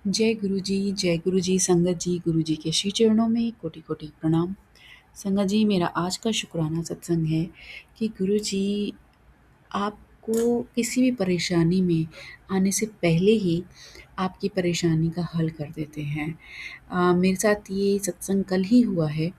जय गुरु जी, संगत जी, गुरु जी के श्री चरणों में कोटि-कोटि प्रणाम। संगत जी, मेरा आज का शुक्राना सत्संग है कि गुरु जी आपको किसी भी परेशानी में आने से पहले ही आपकी परेशानी का हल कर देते हैं। मेरे साथ ये सत्संग कल ही हुआ है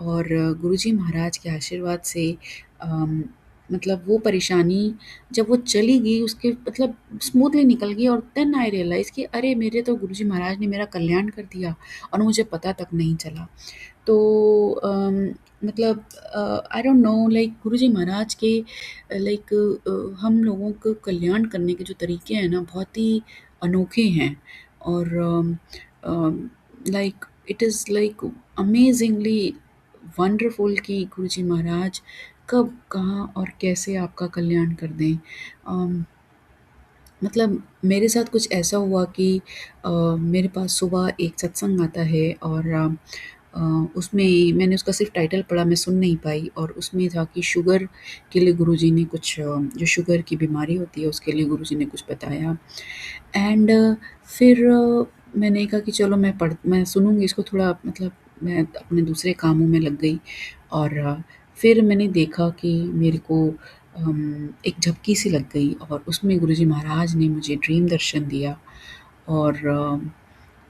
और गुरुजी महाराज के आशीर्वाद से अम, मतलब वो परेशानी जब वो चली गई उसके मतलब स्मूथली निकल गई और देन आई रियलाइज़ कि अरे! मेरे तो गुरुजी महाराज ने मेरा कल्याण कर दिया और मुझे पता तक नहीं चला। तो मतलब आई डोंट नो लाइक गुरुजी महाराज के लाइक हम लोगों को कल्याण करने के जो तरीके हैं ना बहुत ही अनोखे हैं और like it is like amazingly wonderful कि गुरुजी महाराज कब कहाँ और कैसे आपका कल्याण कर दें। अम, मतलब मेरे साथ कुछ ऐसा हुआ कि मेरे पास सुबह एक सत्संग आता है और उसमें मैंने उसका सिर्फ टाइटल पढ़ा, मैं सुन नहीं पाई और उसमें था कि शुगर के लिए गुरुजी ने कुछ जो शुगर की बीमारी होती है उसके लिए गुरुजी ने कुछ बताया एंड फिर मैंने कहा कि चलो मैं सुनूँगी इसको थोड़ा मतलब मैं अपने दूसरे कामों में लग गई और फिर मैंने देखा कि मेरे को एक झपकी सी लग गई और उसमें गुरुजी महाराज ने मुझे ड्रीम दर्शन दिया और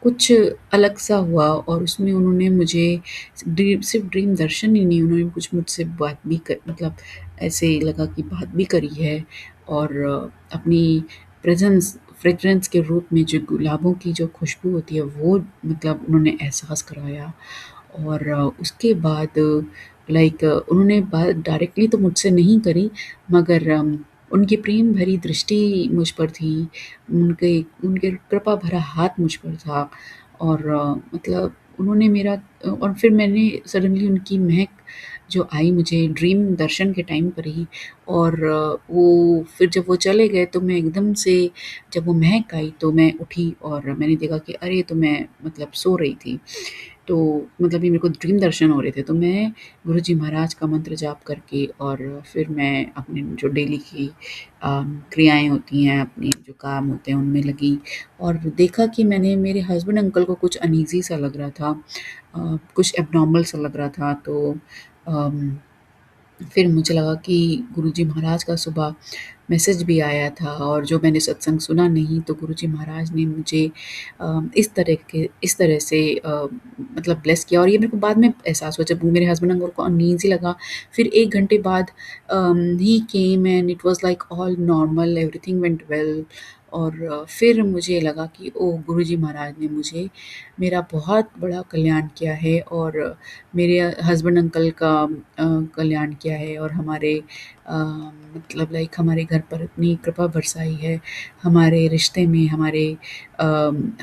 कुछ अलग सा हुआ और उसमें उन्होंने मुझे सिर्फ़ ड्रीम दर्शन ही नहीं, उन्होंने कुछ मुझसे बात भी क मतलब ऐसे लगा कि बात भी करी है और अपनी फ्रेग्रेंस के रूप में जो गुलाबों की जो खुशबू होती है वो मतलब उन्होंने एहसास कराया और उसके बाद लाइक उन्होंने बात डायरेक्टली तो मुझसे नहीं करी मगर उनकी प्रेम भरी दृष्टि मुझ पर थी, उनके उनके कृपा भरा हाथ मुझ पर था और मतलब उन्होंने और फिर मैंने सडनली उनकी महक जो आई मुझे ड्रीम दर्शन के टाइम पर ही और वो फिर जब वो चले गए तो मैं एकदम से जब वो महक आई तो मैं उठी और मैंने देखा कि अरे! ये तो मैं मतलब सो रही थी। तो मतलब ये मेरे को ड्रीम दर्शन हो रहे थे, तो मैं गुरुजी महाराज का मंत्र जाप करके और फिर मैं अपने जो डेली की क्रियाएँ होती हैं, अपने जो काम होते हैं, उनमें लगी और देखा कि मैंने मेरे हस्बैंड अंकल को कुछ अनईज़ी सा लग रहा था कुछ एब्नॉर्मल सा लग रहा था, तो अम फिर मुझे लगा कि गुरुजी महाराज का सुबह मैसेज भी आया था और जो मैंने सत्संग सुना नहीं तो गुरुजी महाराज ने मुझे इस तरह से मतलब ब्लेस किया और ये मेरे को बाद में एहसास हुआ जब मेरे हस्बैंड अंकल को अनईज़ी लगा। फिर 1 घंटे बाद ही came and it was like all normal everything went well और फिर मुझे लगा कि ओह! गुरुजी महाराज ने मुझे मेरा बहुत बड़ा कल्याण किया है और मेरे हस्बैंड अंकल का कल्याण किया है और हमारे मतलब लाइक हमारे घर पर इतनी कृपा बरसाई है, हमारे रिश्ते में हमारे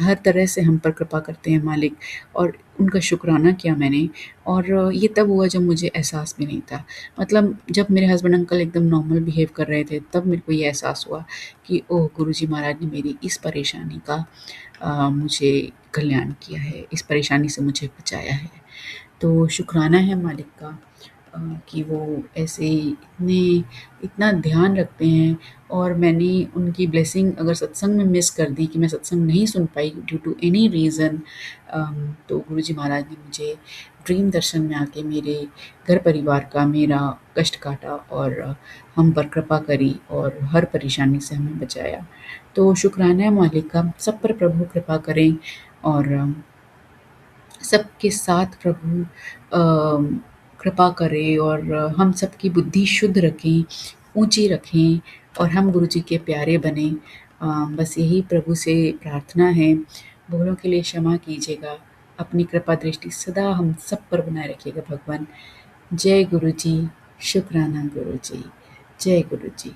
हर तरह से हम पर कृपा करते हैं मालिक और उनका शुक्राना किया मैंने और ये तब हुआ जब मुझे एहसास भी नहीं था। मतलब जब मेरे हस्बैंड अंकल एकदम नॉर्मल बिहेव कर रहे थे, तब मेरे को ये एहसास हुआ कि ओह! गुरुजी महाराज ने मेरी इस परेशानी का मुझे कल्याण किया है, इस परेशानी से मुझे बचाया है। तो शुक्राना है मालिक का अ, कि वो ऐसे इतने इतना ध्यान रखते हैं और मैंने उनकी ब्लेसिंग अगर सत्संग में मिस कर दी कि मैं सत्संग नहीं सुन पाई ड्यू टू एनी रीज़न तो गुरुजी महाराज ने मुझे ड्रीम दर्शन में आके मेरे घर परिवार का मेरा कष्ट काटा और हम पर कृपा करी और हर परेशानी से हमें बचाया। तो शुक्राना है मालिक का, सब पर प्रभु कृपा करें और सबके साथ प्रभु कृपा करे और हम सबकी बुद्धि शुद्ध रखें, ऊँची रखें और हम गुरु जी के प्यारे बनें। बस यही प्रभु से प्रार्थना है। भूलों के लिए क्षमा कीजिएगा। अपनी कृपा दृष्टि सदा हम सब पर बनाए रखिएगा भगवान। जय गुरु जी, शुक्राना गुरु जी। जय गुरु जी।